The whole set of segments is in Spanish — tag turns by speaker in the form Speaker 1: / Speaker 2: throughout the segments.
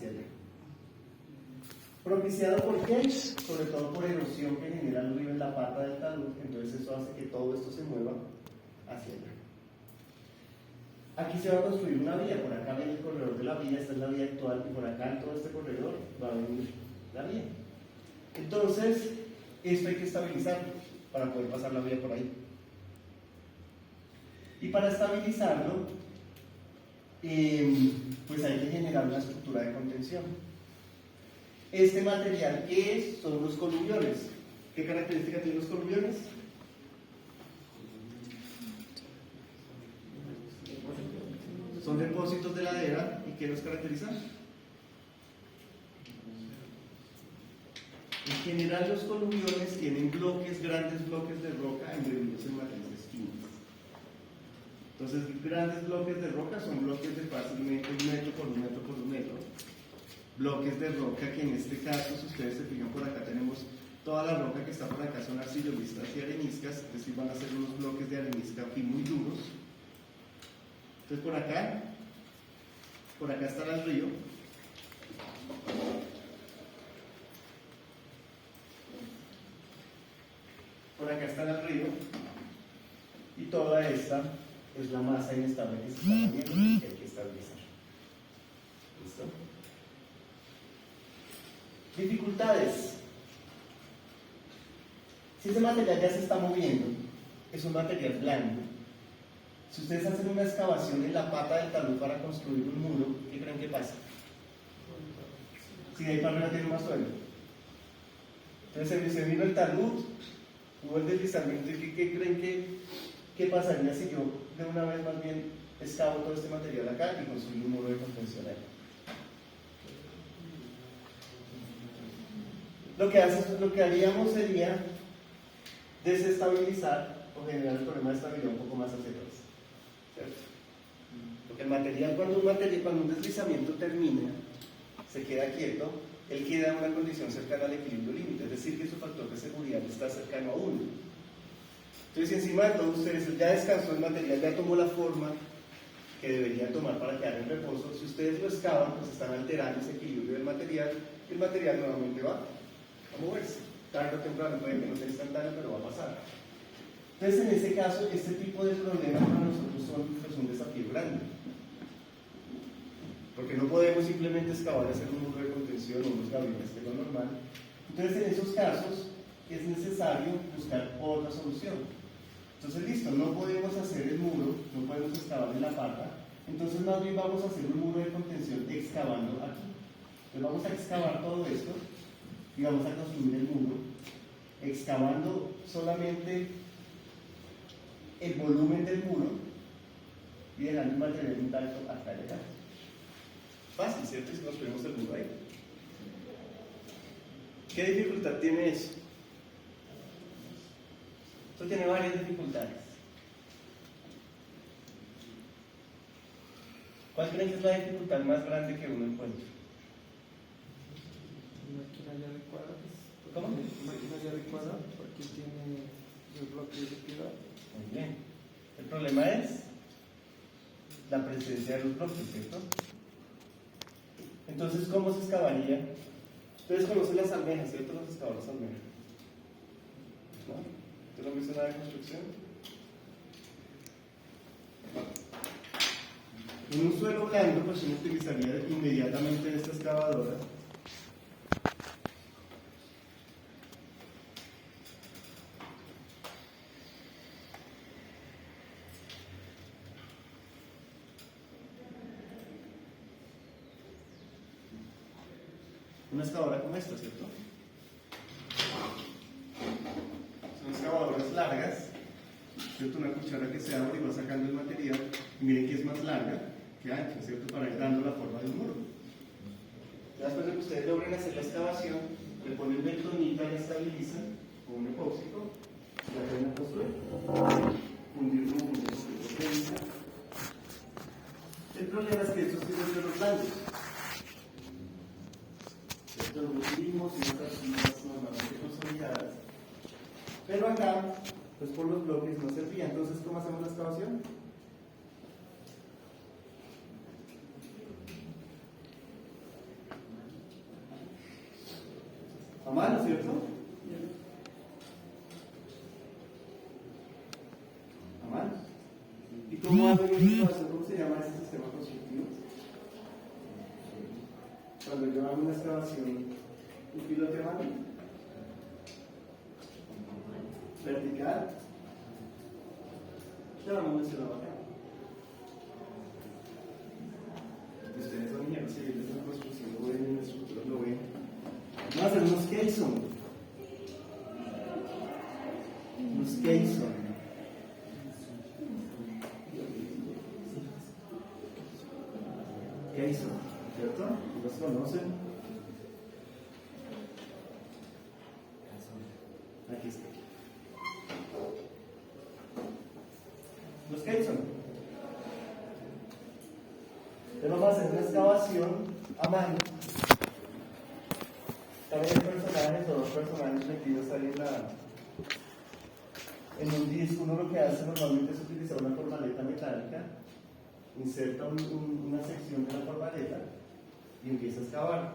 Speaker 1: hacia allá. ¿Propiciado por qué? Sobre todo por erosión que genera el río en la pata del talud, entonces eso hace que todo esto se mueva hacia allá. Aquí se va a construir una vía, por acá viene el corredor de la vía, esta es la vía actual, y por acá en todo este corredor va a venir la vía. Entonces, esto hay que estabilizarlo para poder pasar la vía por ahí. Y para estabilizarlo, pues hay que generar una estructura de contención. Este material, ¿qué es? Son los columiones. ¿Qué características tienen los columiones? Son depósitos de ladera, ¿y qué los caracterizan? En general los columiones tienen bloques, grandes bloques de roca embebidos en matrices químicas. Entonces, grandes bloques de roca son bloques de fácilmente 1 metro por 1 metro por 1 metro. Bloques de roca que en este caso, si ustedes se fijan por acá, tenemos toda la roca que está por acá, son arcillolistas y areniscas, es decir, van a ser unos bloques de arenisca muy duros. Entonces por acá estará el río. Por acá estará el río. Y toda esta es la masa inestable que se está moviendo y que hay que estabilizar. ¿Listo? Dificultades. Si ese material ya se está moviendo, es un material blando. Si ustedes hacen una excavación en la pata del talud para construir un muro, ¿qué creen que pasa? Si de ahí para arriba tiene más suelo. Entonces se vino el talud, hubo el deslizamiento, y ¿qué creen que pasaría si yo de una vez más bien excavo todo este material acá y construyo un muro de contención ahí? Lo que haríamos sería desestabilizar o generar el problema de estabilidad un poco más hacia atrás. ¿Cierto? Porque el material, cuando un deslizamiento termina, se queda quieto, él queda en una condición cercana al equilibrio límite, es decir, que su factor de seguridad está cercano a 1. Entonces, si encima de todo ustedes ya descansó el material, ya tomó la forma que debería tomar para quedar en reposo, si ustedes lo excavan, pues están alterando ese equilibrio del material, y el material nuevamente va a moverse. Tarde o temprano, puede que no sea instantáneo, pero va a pasar. Entonces, en ese caso, este tipo de problemas para nosotros son pues, un desafío grande. Porque no podemos simplemente excavar y hacer un muro de contención o unos gabinets, que es lo normal. Entonces, en esos casos, es necesario buscar otra solución. Entonces, listo, no podemos hacer el muro, no podemos excavar en la pata, entonces más bien vamos a hacer un muro de contención excavando aquí. Entonces, vamos a excavar todo esto y vamos a construir el muro, excavando solamente el volumen del muro y dejando el material intacto hasta allá. Fácil, ¿cierto? Si construimos el muro ahí. ¿Qué dificultad tiene eso? Esto tiene varias dificultades. ¿Cuál creen que es la dificultad más grande que uno encuentra?
Speaker 2: Maquinaria adecuada.
Speaker 1: ¿Cómo?
Speaker 2: Maquinaria adecuada porque tiene los bloques de piedra.
Speaker 1: Muy bien. El problema es la presencia de los bloques, ¿cierto? Entonces, ¿cómo se excavaría? Ustedes conocen las almejas, ¿cierto? Los excavadores almejas. ¿No? ¿Ustedes no han visto nada de construcción? En un suelo blando, pues uno utilizaría inmediatamente esta excavadora. Una excavadora como esta, ¿cierto? Son excavadoras largas, ¿cierto? Una cuchara que se abre y va sacando el material. Y miren que es más larga que ancha, ¿cierto? Para ir dando la forma del muro. Ya después de que ustedes logren hacer la excavación, le ponen bentonita, la estabilizan con un epóxico y la pueden construir. Fundir como un epóxico. El problema es que estos tienen los blandos. Los recibimos y otras arcillas normalmente consolidadas, pero acá, pues por los bloques no servía. Entonces, ¿cómo hacemos la excavación? mano, ¿cierto? A mano. ¿Y cómo hago yo excavación? ¿Cómo se llama ese sistema constructivo? Cuando yo hago una excavación, un pilote a mano, vertical, ya lo hemos mencionado acá. Ustedes son ingenieros civiles en construcción, lo ven en estructuras, lo ven. Vamos a hacer unos Keyson. Unos Keyson. Keyson, ¿cierto? ¿Los conocen? Aquí está. Los Keyson. Pero vamos a hacer una excavación a mano. También hay personajes o dos personajes metidos ahí en un disco. Uno lo que hace normalmente es utilizar una formaleta metálica, inserta una sección de la formaleta y empieza a excavar.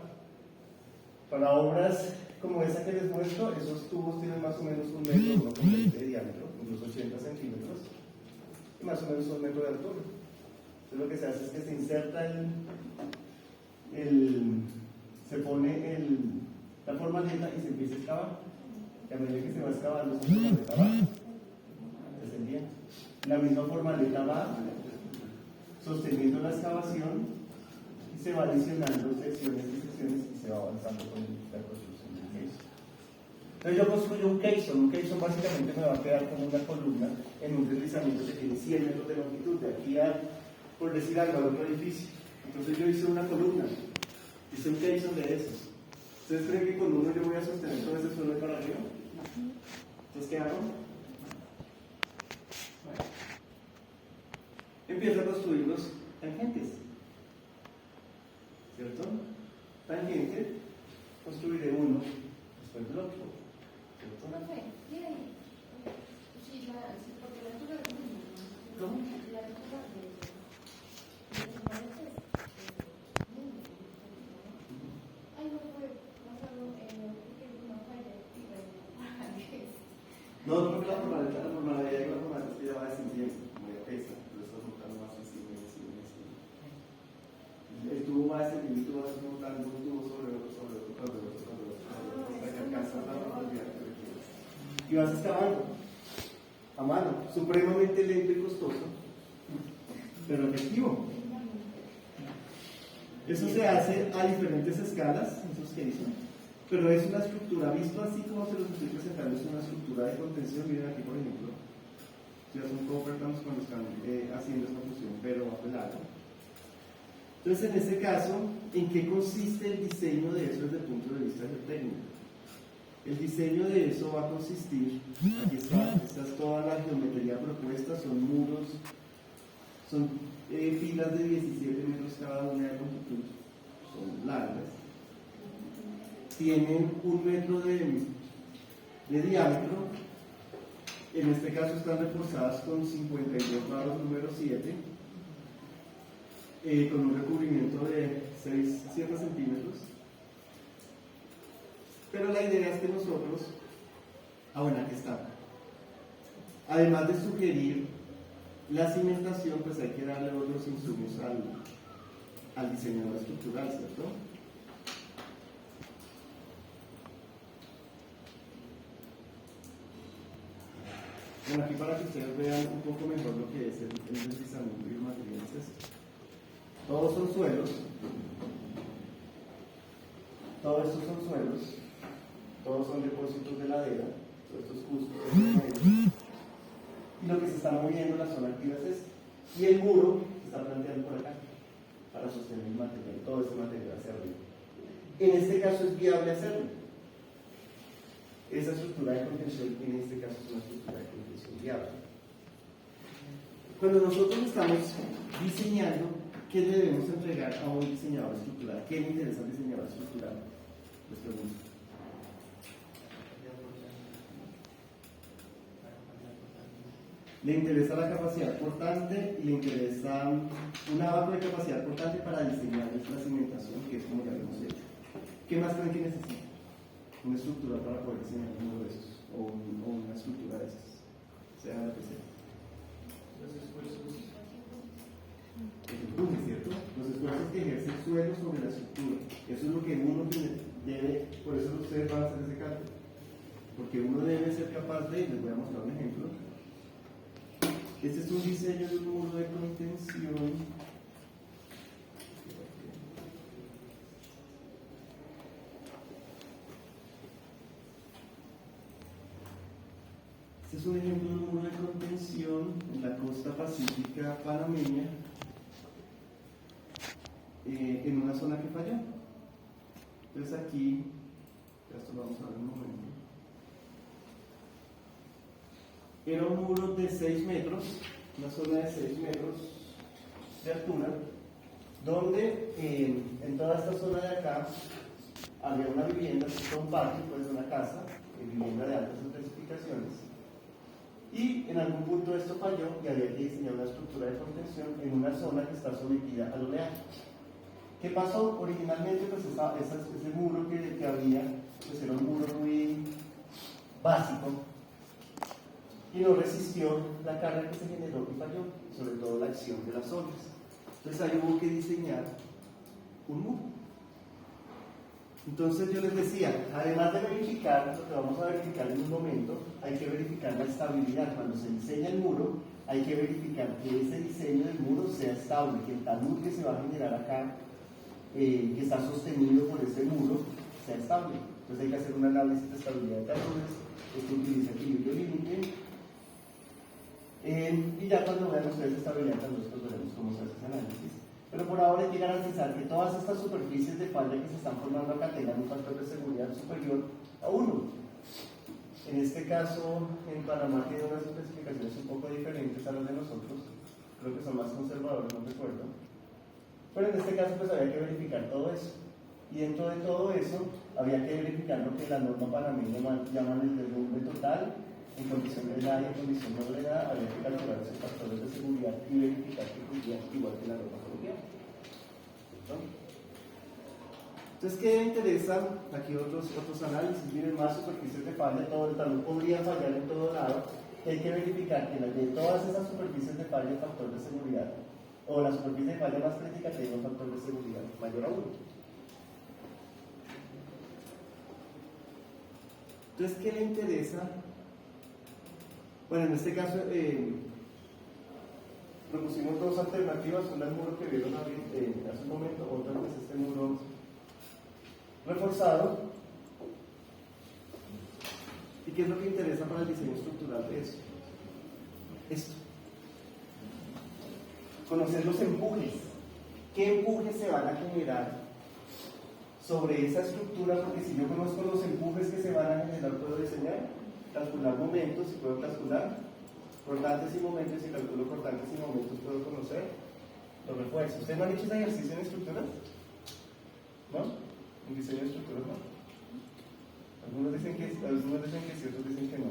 Speaker 1: Para obras como esa que les muestro, esos tubos tienen más o menos 1 metro, 1,20 de diámetro, incluso 80 centímetros, y más o menos 1 metro de altura. Entonces lo que se hace es que se inserta se pone la formaleta y se empieza a excavar. Y a medida que se va excavando, esa formaleta va descendiendo. La misma formaleta va sosteniendo la excavación y se va adicionando secciones y secciones y se va avanzando con la construcción del Keyson. Entonces yo construyo un Keyson básicamente me va a quedar como una columna en un deslizamiento que tiene 100 metros de longitud, de aquí a, por decir algo, al otro edificio. Entonces yo hice una columna, hice un Keyson de esos. ¿Ustedes creen que con uno yo voy a sostener todo ese suelo para arriba? Entonces, ¿qué hago? Bueno, empiezo a construir los tangentes, ¿cierto? Tangente, construiré uno, después del otro, ¿cierto? ¿Cómo? No, porque la formalidad ya va descendiendo, como ya pesa, entonces está montando más encima. El tubo va descendiendo y tú vas montando un tubo sobre otro, hasta que alcanzas la profundidad que requieres. Y vas excavando a mano, supremamente lento y costoso, pero efectivo. Eso se hace a diferentes escalas, esos Keyson. Pero es una estructura, visto así como se los estoy presentando, es una estructura de contención. Miren aquí, por ejemplo, ya son coferdams cuando están haciendo esta función, pero bajo el agua. Entonces, en este caso, ¿en qué consiste el diseño de eso desde el punto de vista geotécnico? El diseño de eso va a consistir, aquí está, esta es toda la geometría propuesta, son muros, son filas de 17 metros cada una de longitud, son largas. Tienen 1 metro de diámetro, en este caso están reforzadas con 52 barros número 7, con un recubrimiento de 7 centímetros. Pero la idea es que nosotros, aquí está, además de sugerir la cimentación, pues hay que darle otros insumos al diseñador estructural, ¿cierto? Bueno, aquí para que ustedes vean un poco mejor lo que es el deslizamiento y el material es esto. Todos son suelos, todos estos son suelos, todos son depósitos de ladera, todos estos cuscos de ladera, y lo que se está moviendo en la zona activa es esto. Y el muro se está planteando por acá para sostener el material, todo este material hacia arriba. En este caso es viable hacerlo. Esa estructura de contención en este caso es una estructura de contención viable. Cuando nosotros estamos diseñando, ¿qué le debemos entregar a un diseñador estructural? ¿Qué le interesa al diseñador estructural? Les pregunto. Le interesa la capacidad portante y le interesa un abajo de capacidad portante para diseñar nuestra cimentación, que es como ya lo hemos hecho. ¿Qué más creen que necesita una estructura para poder diseñar uno de esos, o una estructura de esas, sea lo que sea.
Speaker 2: Los esfuerzos.
Speaker 1: El empuje, ¿cierto? Los esfuerzos que ejerce el suelo sobre la estructura. Eso es lo que uno debe, por eso ustedes van a hacer ese cálculo. Porque uno debe ser capaz de, les voy a mostrar un ejemplo. Este es un diseño de un muro de contención. Este es un ejemplo de un muro de contención en la costa pacífica panameña, en una zona que falló. Entonces aquí, esto lo vamos a ver en un momento. Era un muro de 6 metros, una zona de 6 metros de altura, donde en toda esta zona de acá había una vivienda, un parque, pues una casa, vivienda de altas especificaciones, y en algún punto esto falló y había que diseñar una estructura de contención en una zona que está sometida al oleaje. ¿Qué pasó? Originalmente, pues ese muro que había, pues era un muro muy básico, y no resistió la carga que se generó y falló, sobre todo la acción de las olas. Entonces ahí hubo que diseñar un muro. Entonces yo les decía, además de verificar, lo que vamos a verificar en un momento, hay que verificar la estabilidad. Cuando se diseña el muro, hay que verificar que ese diseño del muro sea estable, que el talud que se va a generar acá, que está sostenido por ese muro, sea estable. Entonces hay que hacer un análisis de estabilidad de taludes, que utiliza equilibrio límite. Y ya cuando vean ustedes estabilidad, nosotros veremos cómo se hace ese análisis. Pero por ahora hay que garantizar que todas estas superficies de falla que se están formando acá tengan un factor de seguridad superior a 1. En este caso, en Panamá tiene unas especificaciones un poco diferentes a las de nosotros. Creo que son más conservadores, no recuerdo. Pero en este caso, pues había que verificar todo eso. Y dentro de todo eso, había que verificar lo que la norma panameña llaman el derrumbe total. En condición de edad y en condición no de edad, había que calcular esos factores de seguridad y verificar que cumplían igual que la norma colombiana. Entonces, ¿qué interesa? Aquí otros análisis, miren, más superficies de falla, todo el talud podría fallar en todo lado, y hay que verificar que de todas esas superficies de falla, el factor de seguridad, o la superficie de falla más crítica, tenga un factor de seguridad mayor a 1. Entonces, ¿qué le interesa? Bueno, en este caso propusimos dos alternativas, una el muro que vieron hace un momento, otra es este muro reforzado. ¿Y qué es lo que interesa para el diseño estructural de eso? Esto. Conocer los empujes. ¿Qué empujes se van a generar sobre esa estructura? Porque si yo conozco los empujes que se van a generar, puedo diseñar, calcular momentos, y puedo calcular cortantes y momentos, y calculo cortantes y momentos, puedo conocer los refuerzos. ¿Ustedes no han hecho ese ejercicio en estructuras? ¿No? En diseño de estructuras, ¿no? Algunos dicen que sí, otros dicen que no.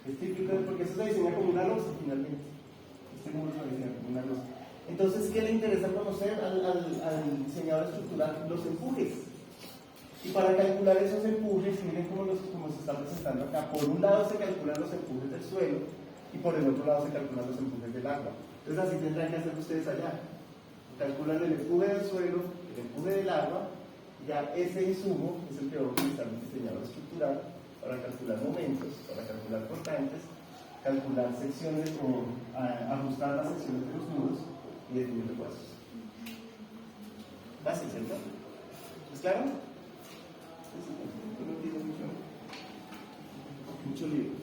Speaker 1: Es típico porque eso se diseña como una losa, finalmente. Este muro se diseña como una losa. Entonces, ¿qué le interesa conocer al diseñador estructural? Los empujes. Y para calcular esos empujes, miren cómo se está presentando acá. Por un lado se calculan los empujes del suelo y por el otro lado se calculan los empujes del agua. Entonces así tendrán que hacer ustedes allá. Calculan el empuje del suelo, el empuje del agua, y ya ese insumo es el que va a utilizar el diseñador estructural para calcular momentos, para calcular cortantes, calcular secciones o ajustar las secciones de los muros y definir refuerzos. Fácil, ¿cierto? ¿Es claro? No tiene mucho libro.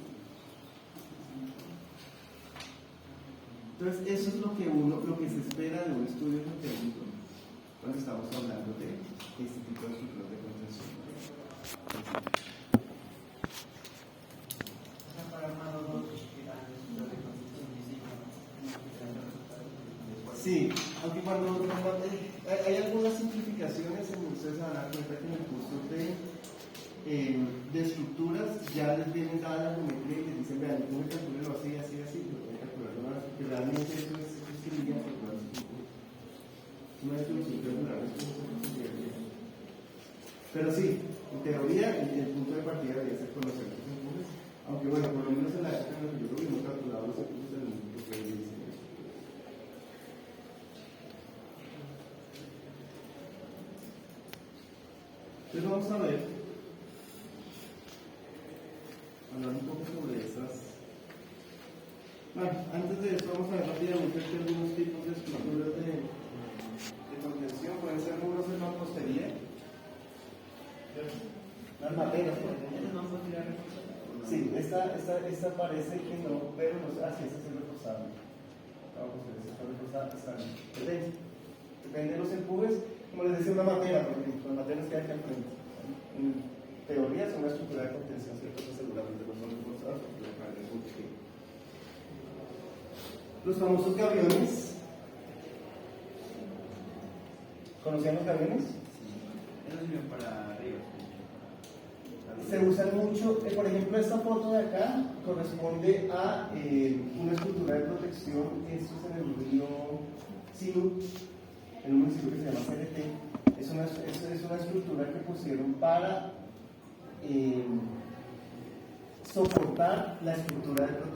Speaker 1: Entonces, eso es lo que se espera de un estudio técnico cuando estamos hablando de este tipo de estructuras de contención. Sí, aunque cuando hay algunas simplificaciones, ustedes se van a dar cuenta que en el curso de estructuras ya les vienen dadas la geometría y les dicen, vean, no me calculen así, lo voy a calcular de una vez, porque realmente eso es escribir a calcular. Una vez que lo simple calcular, esto no se considera bien. Pero sí, en teoría el punto de partida debería ser conocer los empujes, aunque bueno, por lo menos en la época en la que yo lo vi, no calculaba los empujes del mundo que dice. Entonces vamos a ver, hablar un poco sobre esas. Bueno, antes de eso vamos a ver rápidamente que algunos tipos de estructuras de contención pueden ser muros de mampostería. Las materas, por ejemplo. Sí, esta parece que no, pero no sé, esta es reforzada. Esta reforzada está bien. Depende de los empujes, como les decía, una matera, por ejemplo, las materas que hay aquí al frente. En teoría son una estructura de contención, ¿cierto? Que seguramente no son reforzadas porque la carga es muy pequeña. Los famosos gaviones. ¿Conocían los gaviones?
Speaker 3: Eso sirve para arriba.
Speaker 1: Se usan mucho, por ejemplo, esta foto de acá corresponde a una escultura de protección, esto es en el río Sinú, en un municipio que se llama CRT. Es una estructura que pusieron para soportar la estructura de protección.